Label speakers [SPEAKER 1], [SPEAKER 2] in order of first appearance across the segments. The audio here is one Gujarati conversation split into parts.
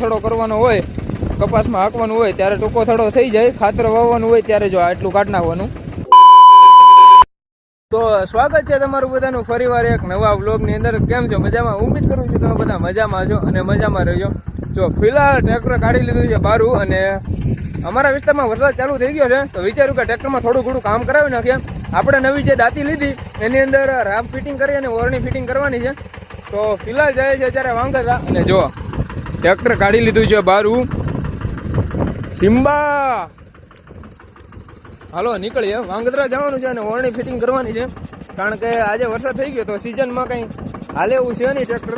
[SPEAKER 1] થડો કરવાનો હોય, કપાસમાં હાંકવાનું હોય ત્યારે ટૂંકો થડો થઈ જાય, ખાતર વાવવાનું હોય ત્યારે જો આટલું કાઢ નાખવાનું. તો સ્વાગત છે તમારું બધાનું ફરીવાર એક નવા વ્લોગની અંદર. કેમ છો? મજામાં? ઉમ્મીદ કરું છું તમે બધા મજામાં છો અને મજામાં રહેજો. જો ફિલહાલ ટ્રેક્ટર કાઢી લીધું છે બારું, અને અમારા વિસ્તારમાં વરસાદ ચાલુ થઈ ગયો છે તો વિચાર્યું કે ટ્રેક્ટરમાં થોડું ઘણું કામ કરાવી નાખીએ. આપણે નવી જે દાંતી લીધી એની અંદર રાફ ફિટિંગ કરી અને ઓરણી ફિટિંગ કરવાની છે. તો ફિલહાલ જાય છે અત્યારે વાંગરા, અને જો ટ્રેક્ટર કાઢી લીધું છે બારું. સિમ્બા હાલો નીકળીએ, વાંગદરા જવાનું છે અને ઓરણી ફિટિંગ કરવાની છે. કારણ કે આજે વરસાદ થઈ ગયો તો સિઝનમાં કંઈ હાલે એવું છે નહીં ટ્રેક્ટર.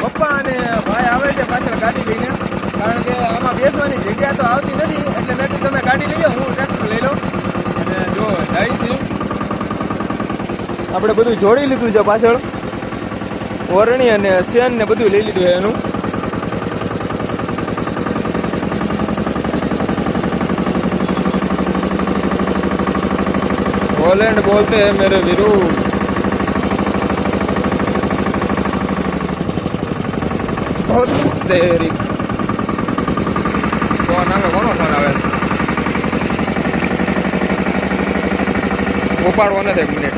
[SPEAKER 1] પપ્પા અને ભાઈ આવે છે પાછળ ગાડી લઈને, કારણ કે આમાં બેસવાની જગ્યા તો આવતી નથી, એટલે મેં કીધું તમે ગાડી લઈ લો, હું ટ્રેક્ટર લઈ લઉં. અને જો જાય છે, આપણે બધું જોડી લીધું છે પાછળ, ઓરણી અને શેન ને બધું લઈ લીધું છે એનું. होलैंड बोलते हैं मेरे वीरू. बहुत देरी फोन આવે, કોનો ફોન આવે? ઉપાડવો નથી, 1 મિનિટ.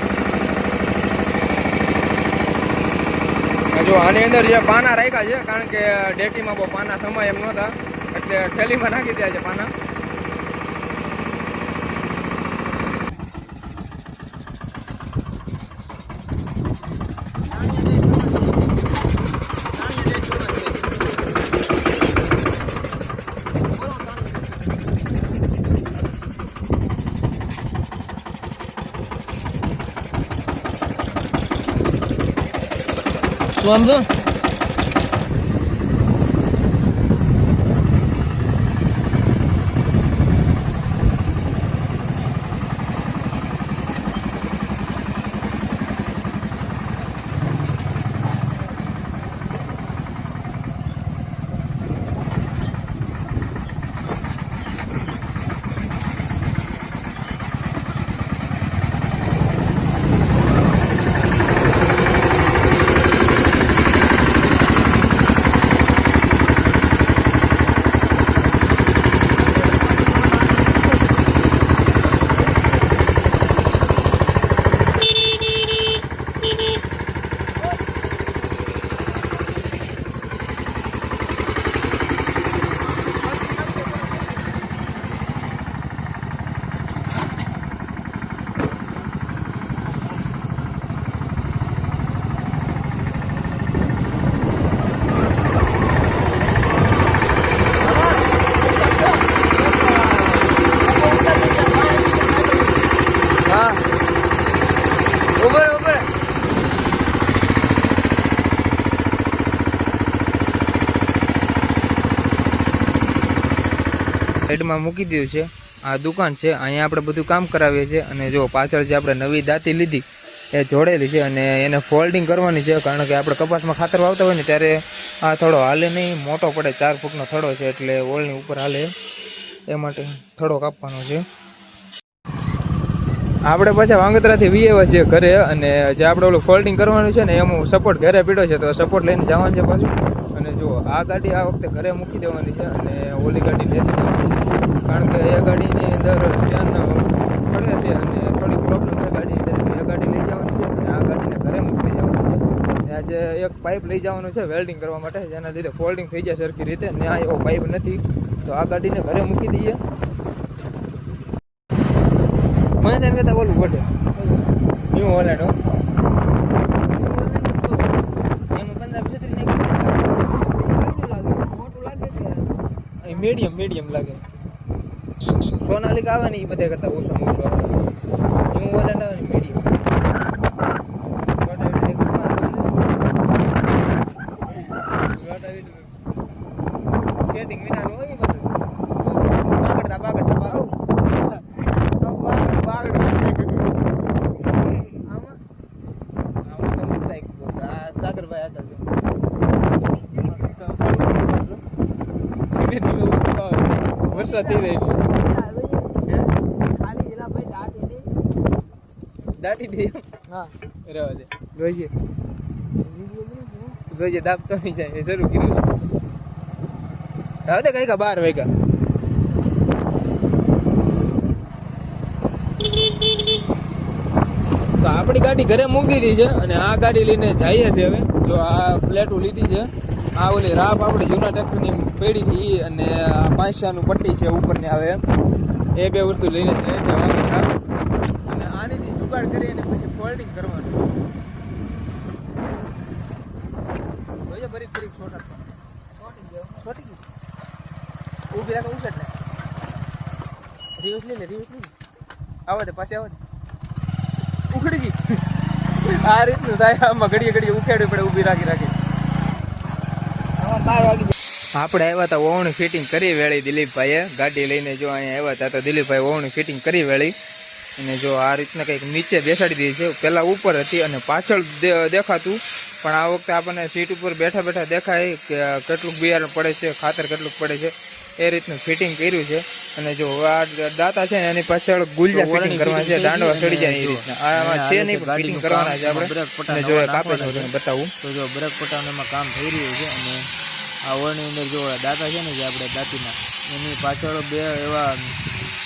[SPEAKER 1] જો આની અંદર જે પાના રાખ્યા છે, કારણ કે ડેકીમાં બહુ પાના સમય એમ નહોતા, એટલે થેલીમાં નાખી દીધા છે પાના. Suando? સાઈડમાં મૂકી દીધું છે, આ દુકાન છે, અહીંયા આપણે બધું કામ કરાવીએ છીએ. અને જો પાછળ જે આપણે નવી દાંતી લીધી એ જોડેલી છે, અને એને ફોલ્ડિંગ કરવાની છે, કારણ કે આપણે કપાસમાં ખાતર વાવતા હોય ને ત્યારે આ થડો હાલે નહીં, મોટો પડે, 4 ફૂટનો થડો છે, એટલે ઓળની ઉપર હાલે, એ માટે થડો કાપવાનો છે. આપણે પાછા વાંગત્રાથી વીએવા છીએ ઘરે, અને જે આપણે ઓલું ફોલ્ડિંગ કરવાનું છે ને એમાં સપોર્ટ ઘરે પીડ્યો છે, તો સપોર્ટ લઈને જવાનું છે પાછું. અને જો આ ગાડી આ વખતે ઘરે મૂકી દેવાની છે, અને ઓલી ગાડી લેતી જવાની, કારણ કે એ ગાડીની અંદર શેન પડે છે અને થોડી પ્રોબ્લેમ છે ગાડીની અંદર. એ ગાડી લઈ જવાની છે અને આ ગાડીને ઘરે મૂકી જવાની છે. આજે એક પાઇપ લઈ જવાનો છે વેલ્ડિંગ કરવા માટે, જેના લીધે ફોલ્ડિંગ થઈ જાય સરખી રીતે. ને આ એવો પાઇપ નથી, તો આ ગાડીને ઘરે મૂકી દઈએ. મને તેને કહેતા બોલવું પડે ન્યૂ હોલેન્ડ હો, મીડિયમ લાગે. સોનાલિકા આવે ને એ બધા કરતા ઓછો મોટો આવે. ન્યૂ હોલેન્ડ આવે ને મીડિયમ. સેટિંગ વિના હોય ને બધું પાગડતા સાગરભાઈ હતા વરસાદ થઈ રહ્યો દાટી દે. હા રહેવા દે જોઈએ. જોઈએ દાબતો નહીં જાય એ શરૂ કર્યું છે. હવે કઈ 12 વાગ્યા. તો આપણી ગાડી ઘરે મૂકી દીધી છે અને આ ગાડી લઈને જઈએ છીએ હવે. જો આ પ્લેટો લીધી છે, આ ઓલી રાપ આપણે જૂના ટ્રેક્ટરની પેડી હતી અને આ 500નું પટ્ટી છે ઉપરની આવે એ બે વસ્તુ લઈને જઈએ છીએ અને આનીથી જુગાડ કરી અને પછી ફોલ્ડિંગ કરવાનું. જોઈએ ફરી છોટા છોટી ગઈ ઊભી રાખો ઉછેટ ને રિવર્સ લઈ લે આવો દે પાછી આવો દે ઉખડી ગઈ. આ રીતનું થાય આમાં ઘડીએ ઉખેડવી પડે ઊભી રાખી આપણે આવ્યા હતા ઓવણી ફિટિંગ કરી વેળી દિલીપભાઈએ ગાડી લઈને. જો અહીંયા આવ્યા હતા તો દિલીપભાઈ ઓવણી ફિટિંગ કરી વેળી અને જો આ રીતના કંઈક નીચે બેસાડી દીધી છે. પહેલાં ઉપર હતી અને પાછળ દેખાતું, પણ આ વખતે આપણને સીટ ઉપર બેઠા બેઠા દેખાય કે કેટલુંક બિયારણ પડે છે, ખાતર કેટલુંક પડે છે એ રીતનું ફિટિંગ કર્યું છે. અને જો આ દાતા છે ને એની પાછળ ગુલજા ફિટિંગ કરવાના છે, દાંડવા ચડી જાય એ રીતના. આમાં છે નહીં પણ ફિટિંગ કરવાના છે આપણે. જો કાપે છે બતાવું
[SPEAKER 2] તો જો બ્રેક પટાવનું એમાં કામ થઈ રહ્યું છે અને આ ઓળની અંદર જો દાતા છે ને જે આપણે દાંતીના એની પાછળ બે એવા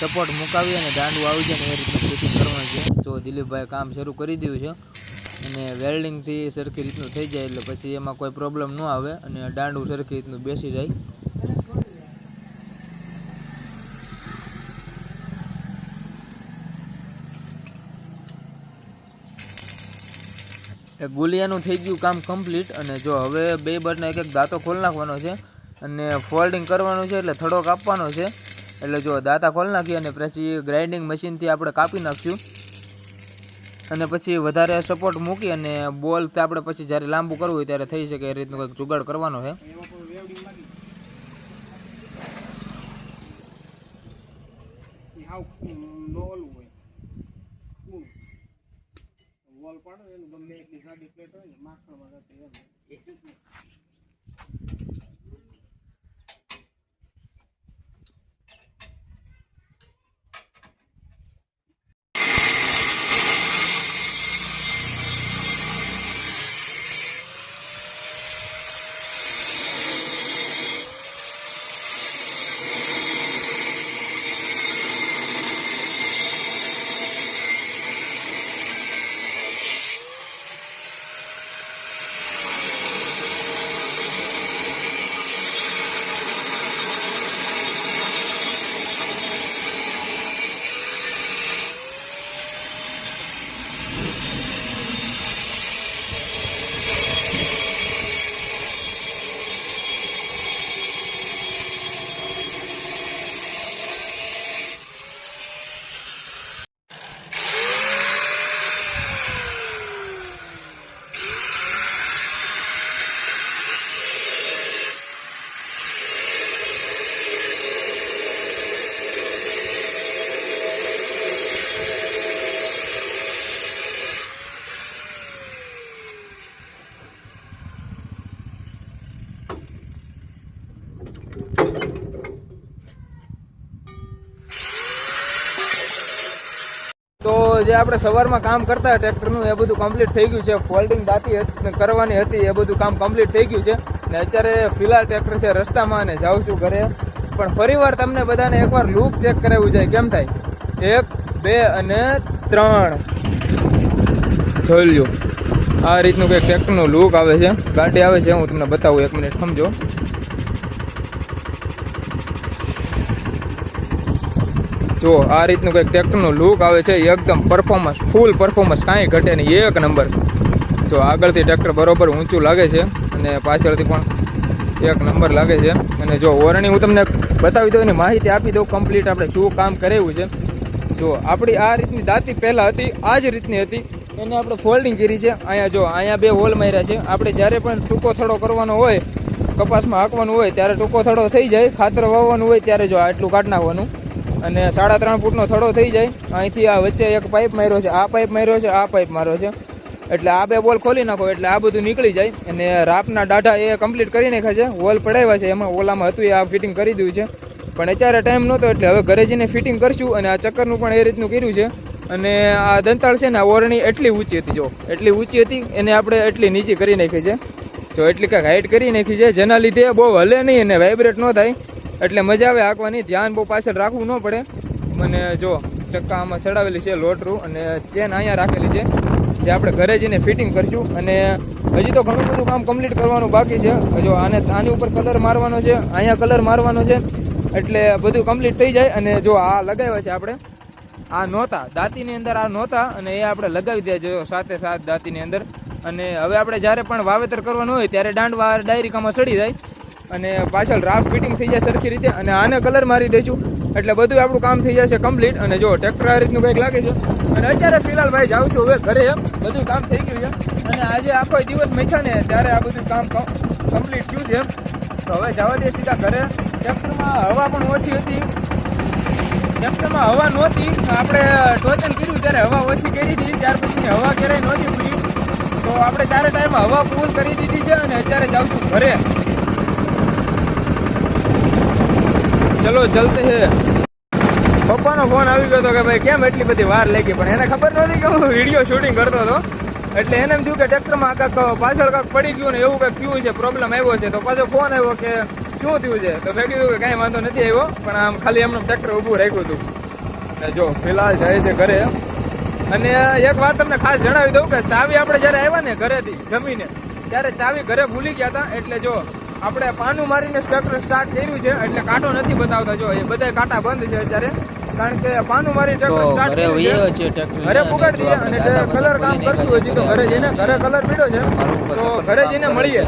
[SPEAKER 2] સપોર્ટ મુકાવી અને દાંડું આવી જાય ને એ રીતનું ફિટિંગ કરવાનું છે. જો દિલીપભાઈ કામ શરૂ કરી દીધું છે અને વેલ્ડિંગથી સરખી રીતનું થઈ જાય એટલે પછી એમાં કોઈ પ્રોબ્લેમ ન આવે અને દાંડું સરખી રીતનું બેસી જાય. ગુલિયાનું થઈ ગયું કામ કમ્પ્લીટ અને જો હવે બે બટના એક દાંતો ખોલી નાખવાનો છે અને ફોલ્ડિંગ કરવાનું છે એટલે થોડોક આપવાનો છે. એટલે જો દાંતા ખોલી નાખી અને પછી ગ્રાઇન્ડિંગ મશીનથી આપણે કાપી નાખશું અને પછી વધારે સપોર્ટ મૂકી અને બોલ આપણે પછી જ્યારે લાંબુ કરવું હોય ત્યારે થઈ શકે એ રીતનું કંઈક જુગાડ કરવાનો છે.
[SPEAKER 1] તો જે આપણે સવારમાં કામ કરતા ટ્રેક્ટરનું એ બધું કમ્પ્લીટ થઈ ગયું છે. ફોલ્ડિંગ દાંતી કરવાની હતી એ બધું કામ કમ્પ્લીટ થઈ ગયું છે ને અત્યારે ફિલહાલ ટ્રેક્ટર છે રસ્તામાં અને જાઉં છું ઘરે. પણ ફરીવાર તમને બધાને એકવાર લુક ચેક કરાવવું જાય કેમ થાય. 1 2 અને 3 જોઈ લો આ રીતનું કંઈક ટ્રેક્ટરનું લુક આવે છે. ગાડી આવે છે, હું તમને બતાવું, 1 મિનિટ સમજો. જો આ રીતનું કંઈક ટ્રેક્ટરનું લુક આવે છે, એકદમ પરફોર્મન્સ, ફૂલ પરફોર્મન્સ, કાંઈ ઘટે નહીં, 1 નંબર. જો આગળથી ટ્રેક્ટર બરોબર ઊંચું લાગે છે અને પાછળથી પણ 1 નંબર લાગે છે. અને જો ઓરણી હું તમને બતાવી દઉં અને માહિતી આપી દઉં કમ્પ્લીટ આપણે શું કામ કરાવ્યું છે. જો આપણી આ રીતની દાંતી પહેલાં હતી, આ જ રીતની હતી, એને આપણે ફોલ્ડિંગ કરી છે. અહીંયા જો અહીંયા 2 હોલ માર્યા છે. આપણે જ્યારે પણ ટૂંકો થડો કરવાનો હોય, કપાસમાં હાંકવાનું હોય ત્યારે ટૂંકો થડો થઈ જાય, ખાતર વાવવાનું હોય ત્યારે જો આટલું કાઢ નાખવાનું અને 3.5 ફૂટનો થડો થઈ જાય. અહીંથી આ વચ્ચે એક પાઇપ માર્યો છે, આ પાઇપ માર્યો છે, આ પાઇપ માર્યો છે, એટલે આ 2 બોલ ખોલી નાખો એટલે આ બધું નીકળી જાય. અને રાપના દાઢા એ કમ્પ્લીટ કરી નાખ્યા છે, વોલ પડાવ્યા છે, એમાં ઓલામાં હતું એ આ ફિટિંગ કરી દીધું છે. પણ અત્યારે ટાઈમ નહોતો એટલે હવે ઘરે જઈને ફિટિંગ કરશું. અને આ ચક્કરનું પણ એ રીતનું કર્યું છે. અને આ દંતાળ છે ને આ ઓરણી એટલી ઊંચી હતી, જો એટલી ઊંચી હતી એને આપણે એટલી નીચી કરી નાખી છે. જો એટલી કાંઈક હાઈટ કરી નાખી છે, જેના લીધે બહુ હલે નહીં અને વાઇબ્રેટ ન થાય, એટલે મજા આવે હાંકવાની. ધ્યાન બહુ પાછળ રાખવું ન પડે. મને જો ચક્કા આમાં ચડાવેલી છે લોટરું, અને ચેન અહીંયા રાખેલી છે, જે આપણે ઘરે જઈને ફિટિંગ કરશું. અને હજી તો ઘણું બધું કામ કમ્પ્લીટ કરવાનું બાકી છે. જો આની ઉપર કલર મારવાનો છે, અહીંયા કલર મારવાનો છે, એટલે બધું કમ્પ્લીટ થઈ જાય. અને જો આ લગાવ્યા છે આપણે, આ નહોતા દાંતીની અંદર, આ નહોતા, અને એ આપણે લગાવી દે જો સાથે સાથ દાંતીની અંદર. અને હવે આપણે જ્યારે પણ વાવેતર કરવાનું હોય ત્યારે દાંડવા ડાયરેક્ટ આમાં ચડી જાય, અને પાછળ રાફ ફિટિંગ થઈ જાય સરખી રીતે. અને આને કલર મારી દઈશું એટલે બધું આપણું કામ થઈ જશે કમ્પ્લીટ. અને જો ટ્રેક્ટર આ રીતનું કંઈક લાગે છે. અને અત્યારે ફિલહાલ ભાઈ જાઉં છું હવે ઘરે, બધું કામ થઈ ગયું છે. અને આજે આખો દિવસ મેખ્યા ને ત્યારે આ બધું કામ કમ્પ્લીટ થયું છે. તો હવે જવા દે સીધા ઘરે. ટ્રેક્ટરમાં હવા પણ ઓછી હતી, ટ્રેક્ટરમાં હવા નહોતી, આપણે ટોચન કર્યું ત્યારે હવા ઓછી કરી હતી, ત્યાર પછી હવા ક્યારેય નહોતી પૂરી. તો આપણે ચારે ટાઈમ હવા ફૂલ કરી દીધી છે. અને અત્યારે જાઉં છું ઘરે. ચલો ચલતે હે. પપ્પાનો ફોન આવી ગયો હતો કે ભાઈ કેમ એટલી બધી વાર લાગી, પણ એને ખબર નહોતી કે હું વિડીયો શૂટિંગ કરતો હતો. એટલે એને એમ થયું કે ટ્રેક્ટરમાં કાંઈક પાછળ કાંઈક પડી ગયું ને એવું કંઈક થયું છે, પ્રોબ્લેમ આવ્યો છે. તો પાછો ફોન આવ્યો કે શું થયું છે. તો મેં કીધું કે કાંઈ વાંધો નથી આવ્યો, પણ આમ ખાલી એમનું ટ્રેક્ટર ઊભું રાખ્યું હતું. જો ફિલહાલ જાય છે ઘરે. અને એક વાત તમને ખાસ જણાવી દઉં કે ચાવી આપણે જ્યારે આવ્યા ને ઘરેથી જમીને, ત્યારે ચાવી ઘરે ભૂલી ગયા હતા. એટલે જો આપણે પાનું મારીને ટ્રેક્ટર સ્ટાર્ટ કર્યું છે, એટલે કાંટો નથી બતાવતા. જો એ બધા કાંટા બંધ છે અત્યારે, કારણ કે પાનું મારી ટ્રેક્ટર સ્ટાર્ટ કર્યું છે. ઘરે પુગાડી દઈએ અને કલર કામ કરશું. હજી તો ઘરે જઈને, ઘરે કલર પીડ્યો છે, તો ઘરે જઈને મળીએ.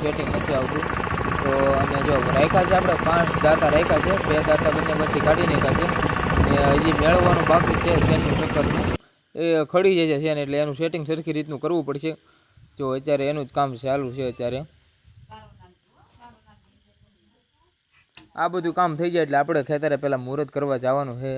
[SPEAKER 2] સેટિંગ નથી આવતું. તો અને જો રાખ્યા છે આપણે 5 દાંતા રાખ્યા છે, 2 દાંતા બંને બધી કાઢી નાખ્યા છે. અને હજી મેળવવાનું બાકી છે સેનનું ચક્કરનું, એ ખડી જાય છે ને, એટલે એનું સેટિંગ સરખી રીતનું કરવું પડશે. જો અત્યારે એનું જ કામ ચાલુ છે. અત્યારે આ બધું કામ થઈ જાય એટલે આપણે ખેતરે પહેલાં મુહૂર્ત કરવા જવાનું છે.